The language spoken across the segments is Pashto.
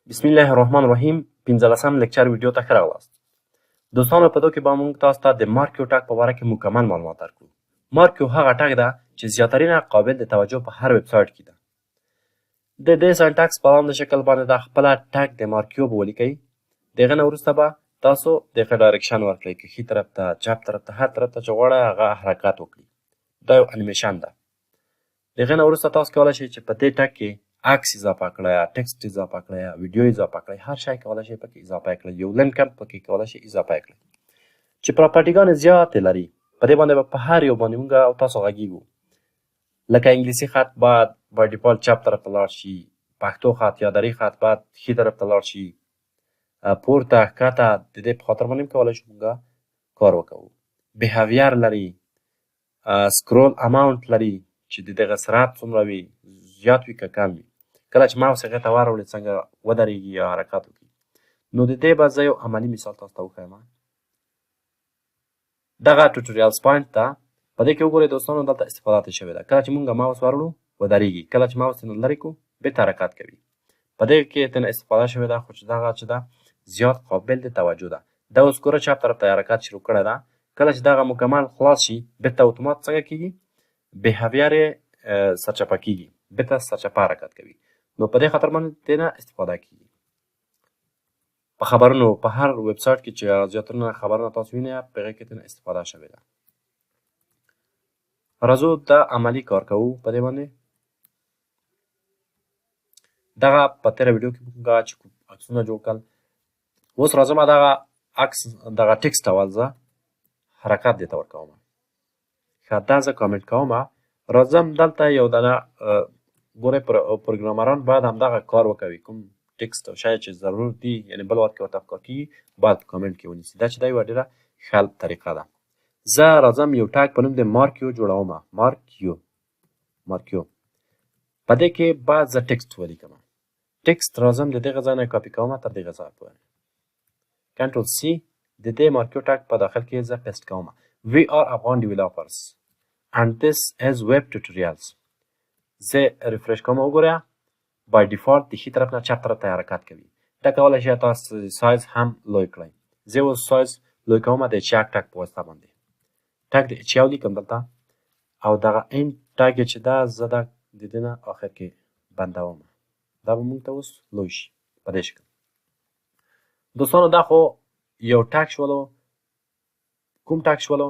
بسم الله الرحمن الرحیم 15 لیکچر ویډیو ته ښه راغلاست. دوستانو په دې کې به موږ تاسو ته د مارکیو ټاګ په باره کې مکمل معلومات درکړو. مارکیو هغه ټاګ ده چې زیاترینه قابل د توجه په هر ویب سایټ کې ده. د دې سنټکس په لاندې شکل باندې د خپله ټاګ د مارکیو به ولیکئ. د هغې نه وروسته به تاسو د هغې ډایرکشن ورکړئ که ښي طرف ته چپ طرف ته هر طرف ته چې غواړئ هغه حرکت وکړي. دا یو انیمیشن ده. د هغې نه وروسته تاسو کولی شئ چې په دې ټاګ کې عکس اضافه کړئ، ټکسټ اضافه کړئ، ویډیو اضافه کړئ، هر شی کولی شئ پکې اضافه کړئ. یو لینک هم پکې کولی شئ اضافه کړئ چې پراپرټیګانې زیاتې لري. په دې باندې به په هر یو باندې موږ او تاسو غږیږو. لکه انګلیسي خط باید بای ډیفالټ چپ طرف ته لاړ شي، پښتو خط یا دري خط باید ښي طرف ته لاړ شي، پورته ښکته. د دې په خاطر باندې هم کولی شو موږ کار وکړو. بیهیویر لري، سکرول اماونټ لري چې د دغه سرعت څومره وي، زیات وي که کم وي. کله چې ماوس هغې ته واړوئ څنګه ودرېږي یا حرکت وکړي. نو د دې به زه یو عملي مثال تاسو ته وښیم. دغه ټوټوریالز پاینټ ته په دې کې وګورئ دوستانو، دلته استفاده ترې شوې ده. کله چې موږ ماوس واړوو ودرېږي، کله چې ماوس ترې نه لرې کړو بېرته حرکت کوي. په دې کې ترې استفاده شوې ده، خو چې دغه چې ده زیات قابل د توجه ده. دا اوس ګوره چپ طرف ته حرکت شروع کړی ده. کله چې دغه مکمل خلاص شي بېرته اتومات څنګه کېږي، بیهیویر یې سرچپه کېږي، بېرته سرچپه حرکت کوي. نو په دې خاطر باندې ترې نه استفاده کېږي. په خبرونو په هر ویب سایټ کې چې زیاترونه خبرونه تاسو وینئ په هغې کې ترې استفاده شوې ده. راځو دا عملي کار کوو په دې باندې. دغه په تېره ویډیو کې موږ چې عکسونه جوړ کړل، اوس راځم دغه عکس دغه ټکسټ اول زه حرکت دې ته ورکوم. ښه دا زه کامنټ کوم. راځم دلته یو دغه ګورئ پروګرامران باید همدغه کار وکوي. کوم ټکسټ او شی چې ضرور دي یعنې بل وخت کې ورته ښکار کېږي باید په کامنټ کې ونیسي. دا چې دا یوه ډېره ښه طریقه ده. زه راځم یو ټاګ په نوم د مارکیو جوړوم. مارکیو په دې کې باید زه ټکسټ ولیکم. ټکسټ راځم د دغه ځای نه کاپي کوم تر دغه ځایه پورې. کنټرول سی د دې مارکیو ټاګ په داخل کې زه پیسټ کوم. We are Afghan developers and this is web tutorials. زه ریفرش کوم وګورئ. بای ډیفالټ د ښي طرف نه چپ طرف ته حرکت کوي. دا کولی شئ تاسو سایز هم لوی کړئ. زه اوس سایز لوی کوم د چک ټاګ په واسطه باندې. ټاګ د اچ یو لیکم دلته او دغه اینډ ټاګ یې چې ده زه د دې نه آخر کې بندوم. دا به موږ ته اوس لوی شي په دې شکل. دوستانو دا خو یو ټاګ شولو. کوم ټاګ شولو؟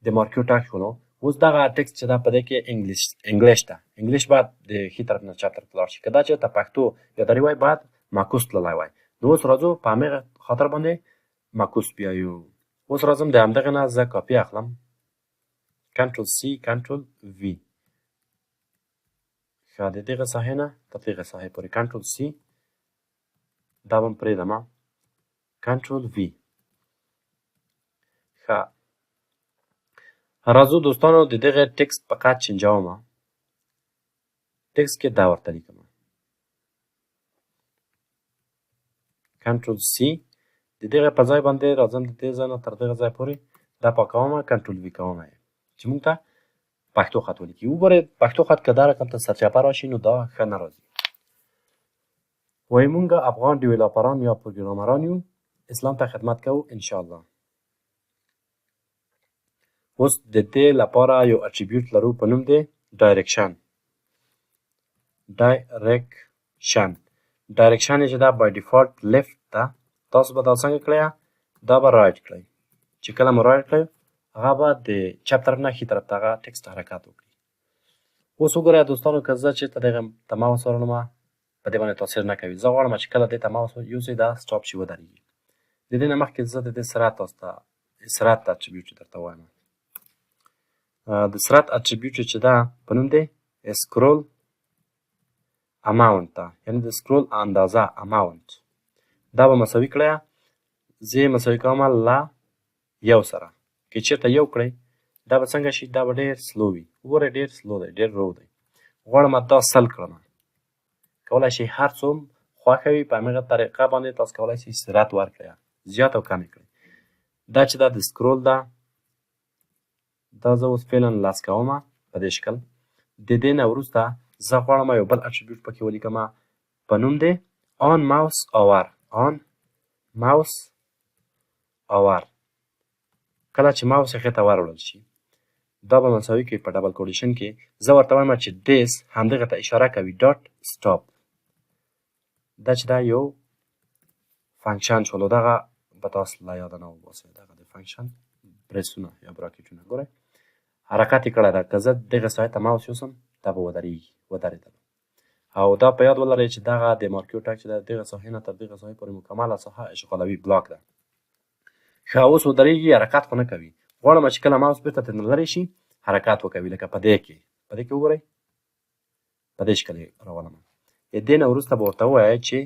د مارکیو ټاګ شولو. اوس دغه ټکسټ چې ده په دې کې انګلیش ده. انګلیش باید د ښي طرف نه چپ طرف ته لاړ شي. که دا چېرته پښتو یا دري وای باید معکوس تللی وای. نو اوس راځو په همغه خاطر باندې معکوس بیایو. اوس راځم د همدغې نه زه کاپي اخلم. کنټرول سی کنټرول وي. ښه د دغې ساحې نه تر دغې ساحې پورې کنټرول سی. دا به م پرېږدم. کنټرول وي. ښه راځو دوستانو د دغې ټکسټ په قد چینجوم. ټکسټ کې دا ورته لیکم. کنټرول سی د دغې په ځای باندې راځم د دې ځای نه تر دغه ځای پورې دا پاکوم. کنټرول وي کوم چې موږ ته پښتو خط ولیکي. وګورئ پښتو خط که دا رقم ته سرچپه راشي نو دا ښه نه راځي. وایي موږ افغان ډیولپران یا پروګرامران یو، اسلام ته خدمت کوو انشاءالله. اوس د دې لپاره یو اټریبیوټ لرو په نوم دی ډایرکشن. ډایرکشن یې چې دا بای ډیفالټ لیفټ ده. تاسو به دا څنګه کړئ؟ دا به رایټ کړئ. چې کله مو رایټ کړئ هغه به د چپ طرف نه ښي طرف ته هغه ټکسټ حرکت وکړي. اوس وګورئ دوستانو که زه چېرته دغه ته ماوس ورولم په دې باندې تاثیر نه کوي. زه غواړم چې کله دې ته ماوس یوسئ دا سټاپ شي ودرېږي. د دې نه مخکې زه د دې سرعت تاسو ته سرعت اټریبیوټ درته وایم. د سرعت اټریبیوټ چې ده په نوم دی سکرول اماونټ ده، یعنې د سکرول اندازه اماونټ. دا به مساوي کړئ. زه یې مساوي کوم له یو سره. که چېرته یو کړئ دا به څنګه شي؟ دا به ډېر سلو وي. وګورئ ډېر سلو دی، ډېر رو دی. غواړم دا 100 کړم. کولی شئ هر څوم خوښه وي په همغه طریقه باندې تاسو کولی شئ سرعت ورکړئ، زیات او کم یې کړئ. دا چې دا د سکرول ده دا زه اوس فعلا لس کوم په دې شکل. د دې نه وروسته زه غواړم یو بل اټریبیوټ پکې ولیکم په نوم دی آن ماوس آور. آن ماوس آور. کله چې ماوس یې ته وروړل شي دا به مساوي کوي په ډبل کوډیشن کې. زه ورته وایم چې دیس همدغه ته اشاره کوي ډاټ سټاپ. دا چې دا یو فنکشن شولو دغه به تاسو له یاده نه وباسئ. دغه د فنکشن برسونه یا براکټونه ګورئ حرکت یې کړی ده. که زه دغه ساحې ته ماوس یوسم دا به ودرېدل. او دا په یاد ولرئ چې دغه د مارکیو ټک چې د دغه ساحې نه تر دغه ساحې پورې مکمله ساحه اشغالوي بلاک ده. ښه اوس ودرېږي حرکت خو نه کوي. غواړم چې کله ماوس بېرته ترې لرې شي حرکت وکوي. لکه په دې کې وګورئ په دې شکل یې راولم. د دې نه وروسته به ورته ووایئ چې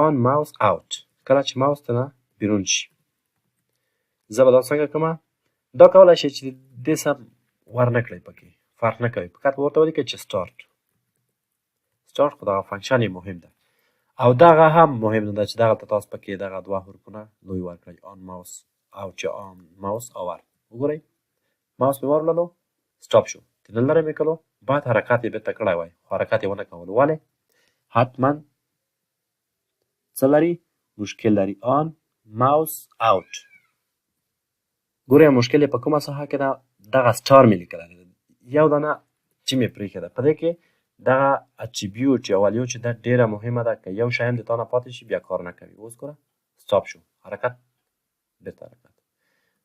on mouse out. کله چې ماوس ته نه بیرون شي زه به دا څنګه کومه. دا کولی شي چې دې سر ورنه کړئ پکې فرق نه کوي. فقط به ورته ولیکئ چې سټارټ خو دغه فنکشن یې مهم ده. او دغه هم مهم نه ده چې دغه ته تاسو پکې دغه دوه حروفونه لوی ورکړئ on mouse out یا on mouse over. وګورئ ماوس مې وروللو سټاپ شو. ترې لرې مې کړلو باید حرکت یې بېرته کړی وای خو حرکت یې ونه کولو. ولې؟ حتما څه لري؟ مشکل لري. on mouse out. ګورئ مشکل یې په کومه ساحه کې ده؟ دغه سټار مې لیکلی دی. یو دانه چې مې پرېښې ده. په دې کې دغه اټریبیوټ یا والیو چې ده ډېره مهمه ده. که یو شی هم د تا نه پاتې شي بیا کار نه کوي. اوس ګوره سټاپ شو حرکت بېرته حرکت.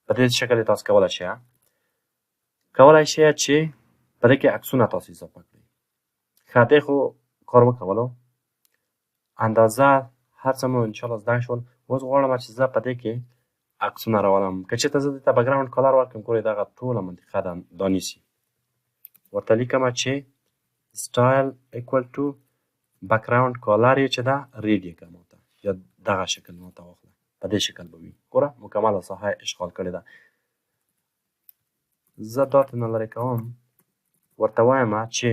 په دې شکل یې تاسو کولی شئ چې په دې کې عکسونه تاسو اضافه کړئ. ښه دی خو کار وکولو اندازه هر څه مو انشاءالله زده شول. اوس غواړم چې زه په دې کې عکسونه راولم. که چېرته زه دې ته بکګراوند کلر ورکړم ګورئ دغه ټوله منطقه دا نیسي. ورته لیکمه چې style equal to background color یې چې ده ریډ یې کړه ماته یا دغه شکل ماته واخله. په دې شکل به وي. ګوره مکمله ساحه اشغال کړې ده. زه دا ترېنه لرې کوم. ورته وایم چې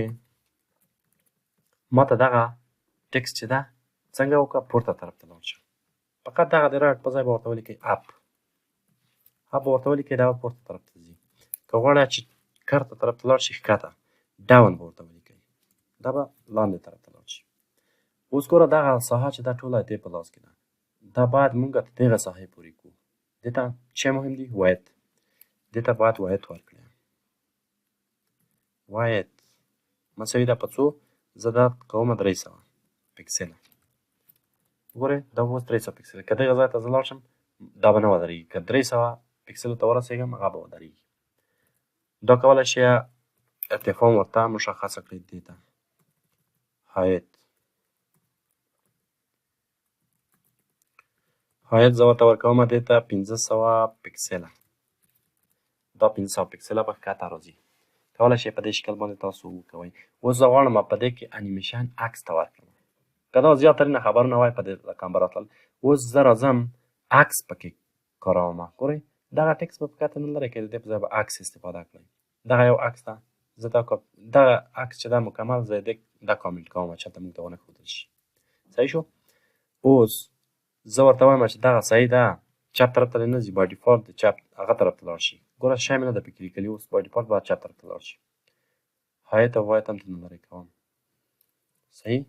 ماته دغه ټکسټ چې ده څنګه وکړه پورته طرف ته لاړ شه. فقط دغه د رایټ په ځای به ورته ولیکئ اپ به ورته ولیکئ دا به پورته طرف ته ځي. که غواړئ چې کښته طرف ته لاړ شي ښکته ډاون به ورته ولیکئ دا به لاندې طرف ته لاړ شي. اوس ګوره دغه ساحه چې دا ټوله دې په لاس کې ده دا باید مونږ تر دغه ساحې پورې کړو. دې ته څه مهم دي؟ وایت. دې ته باید وایت ورکړئ. وایت مساوي ده په څو؟ زه دا کومه 300 پکسله. وګورئ دا اوس 300 پکسله. که دغه ځای ته زه لاړ شم دا به نه ودرېږي. که 300 پکسلو ته ورسېږم هغه به ودرېږي. دا کولی شئ ارتفاع ورته مشخصه کړئ. دې ته هایت زه ورته ورکومه دې ته 500 پکسله. دا 500 پکسله به ښکته راځي. کولی شئ په دې شکل باندې تاسو وکوئ. اوس زه غواړم په دې کې انیمیشن عکس ته ورکړم. که دا زیاترینه خبرونه وای په دې رقم به راتلل. اوس زه راځم عکس پکې کاروم. ګورئ دغه ټکس به ښکته نه لرئ که د دې په ځای به عکس استفاده کړئ. دغه یو عکس ده. زه دغه عکس چې ده مکمل زه دا کامل کوم چې هلته موږ ته ونه ښودل شي. صحیح شو؟ اوس زه ورته وایم چې دغه صحیح ده چپ طرف ته دې نه ځي با ډیفالټ د چپ هغه طرف ته لاړ شي. ګوره شی مې نه ده پکې لیکلي. اوس با ډیفالټ باید چپ طرف ته لاړ شي. هایت او وایت هم ترېنه لرې کوم. صحیح؟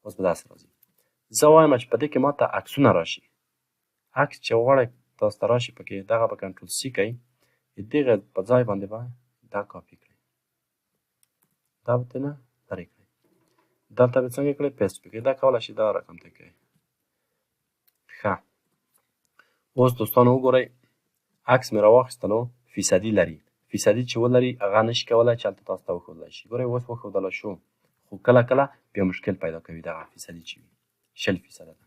اوس به داسې راځي. زه وایم چې په دې کې ماته عکسونه راشي. عکس چې غواړئ تاسو ته راشي پکې دغه به کنټرول سی کوئ. د دغه په ځای باندې به دا کاپي کړئ. دا به ترېنه لرې کړئ. دلته به څنګه کړئ پیسټ پکړئ. دا کولی شئ دا رقم ته کړئ. ښه اوس دوستانو وګورئ عکس مې راواخیستلو فیصدي لري. فیصدي چې ولري هغه نشي کولی چې هلته تاسو ته وښودلی شي. ګورئ اوس وښودلی شو خو کله کله بیا مشکل پیدا کوي. دغه فیصدي چې وي 60% ده.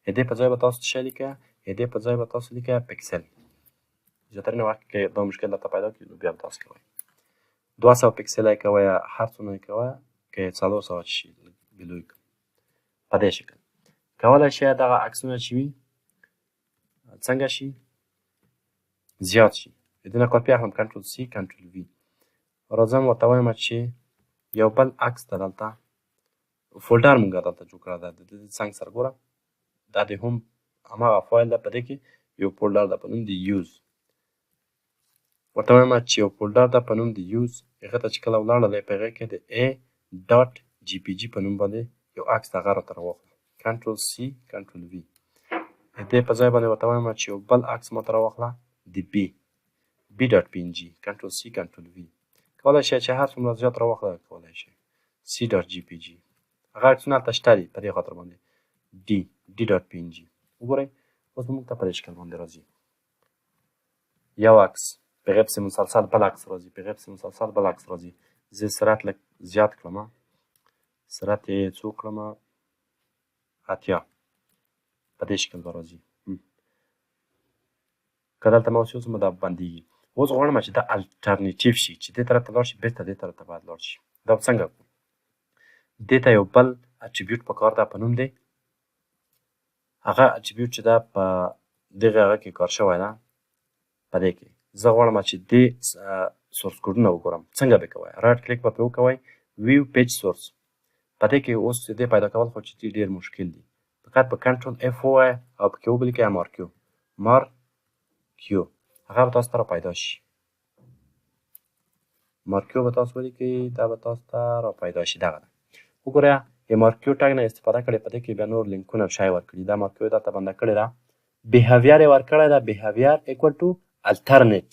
د دې په ځای به تاسو څه لیکئ؟ د دې په ځای به تاسو لیکئ پکسل. زیاترینه وخت کې دا مشکل درته پیدا کړي نو بیا به تاسو کوئ 200 پکسله یې کوئ هر څومره یې کوئ که 400 شي لوی کړئ. په دې شکل کولی شئ دغه عکسونه چې وي څنګه شي زیات شي. د دې نه کاپي اخلم کنټرول سی کنټرول وي. راځم ورته وایم چې یو بل عکس ته دلته فولډر مونږ دلته جوړ کړی ده. د دې څنګ سره ګوره دا د هم هماغه فایل ده. په دې کې یو فولډر ده په نوم د یوز. ورته وایم چې یو فولډر ده په نوم د یوز. هغه ته چې کله ولاړلی په هغې کې د جی پی جی په نوم باندې یو عکس دغه راته راواخله. کنټرول سی کنټرول وي. د دې په ځای باندې ورته وایم چې یو بل عکس ماته راواخله د بي ډاټ پي ان جي. کنټرول سی کنټرول وي. کولی شئ چې هر څومره زیات راواخله کولی شئ. سی ډاټ جی پی جي. هغه عکسونه هلته شته دي په دې خاطر باندې ډي ډاټ پي ان جي. وګورئ اوس به موږ ته په دې شکل باندې راځي. یو عکس په غبس مسلسل بل عکس راځي، په غبس مسلسل بل عکس راځي. زه سرعت لږ زیات کړم، سرعت یې څو کړم 80 په دې شکل به راځي. که دلته ما اوس دا بندېږي. اوس غواړم چې دا الټرنیټیو شي چې دې طرف ته لاړ شي بېرته دې طرف ته باید لاړ شي. دا به څنګه کړو؟ دې ته یو بل اټریبیوټ پکار ده په نوم دی هغه اټریبیوټ چې دا په دغه هغه کې کار شوی ده په دې کې زه غواړم چې دې سورس کوډونه وګورم. څنګه به کوئ؟ رایټ کلیک به پرې وکوئ ویو پیج سورس. په دې کې اوس دې پیدا کول خو چې ډېر مشکل دي. فقط په کنټرول اف ووایه او پکې ولیکئ مارکیو هغه به تاسو ته را پیدا شي. مارکیو به تاسو ولیکئ دا به تاسو ته را پیدا شي. دغه ده. وګورئ د مارکیو ټاګ نه استفاده کړې په دې کې بیا نور لینکونه او شی ورکړي. دا مارکیو دلته بنده کړې ده. بیهیویر یې ورکړی ده بیهیویر ایکوال ټو الټرنیټ.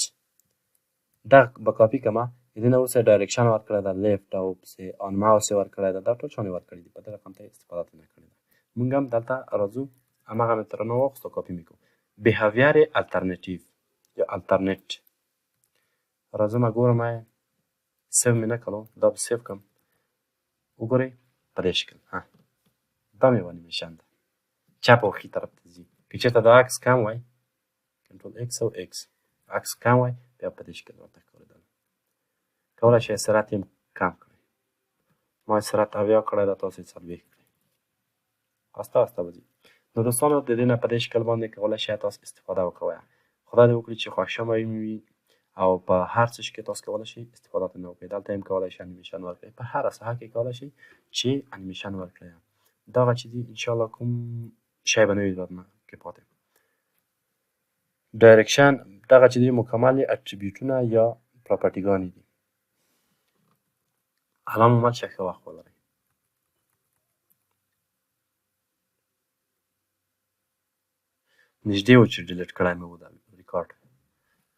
دا به کاپي کړمه. د دې نه وروسته ډایرکشن ورکړی ده لیفټ او پسې آن ماوس یې ورکړی ده. دا ټول شیان یې ورکړي دي. په دې رقم ته یې استفاده ترې کړې ده. موږ هم دلته راځو هماغه مې ترې نه واخیستو کاپي مې کړو. بیهیویر الټرنیټیو یا الټرنیټ. راځم ګورم سیو مې نه کړو. دا به سیو کړم. وګورئ په دې شکل دا مې انیمیشن ده. چپ او ښي طرف ته ځي. که چېرته دا عکس کم وای کنټرول ایکس او ایکس عکس کم وای بیا په دې شکل ورته ښکارېدل. کولی شئ سرعت یې کم کړئ. ما یې سرعت 70 کړی ده، تاسو یې 40 کړئ. آسته آسته به ځي. نو دوستانو د دې نه په دې شکل باندې کولی شئ تاسو استفاده وکوئ. خدای دې وکړي چې خوښمه مې وي او په هر څه کې تاسو کولی شئ استفاده ترې وکړئ. دلته هم کولی شئ انیمیشن ورکړئ. په هره ساحه کې کولی شئ چې انیمیشن ورکړئ. دغه چې دي انشاءالله کوم شی به نه وي رانه کې پاتې. ډایرکشن دغه چې دي مکمل اټریبیوټونه یا پراپرټیګانې دي. الله مو مل شه، ښه وخت ولرئ. نږدې و چې ډیلیټ کړی مې و دا ریکارډ.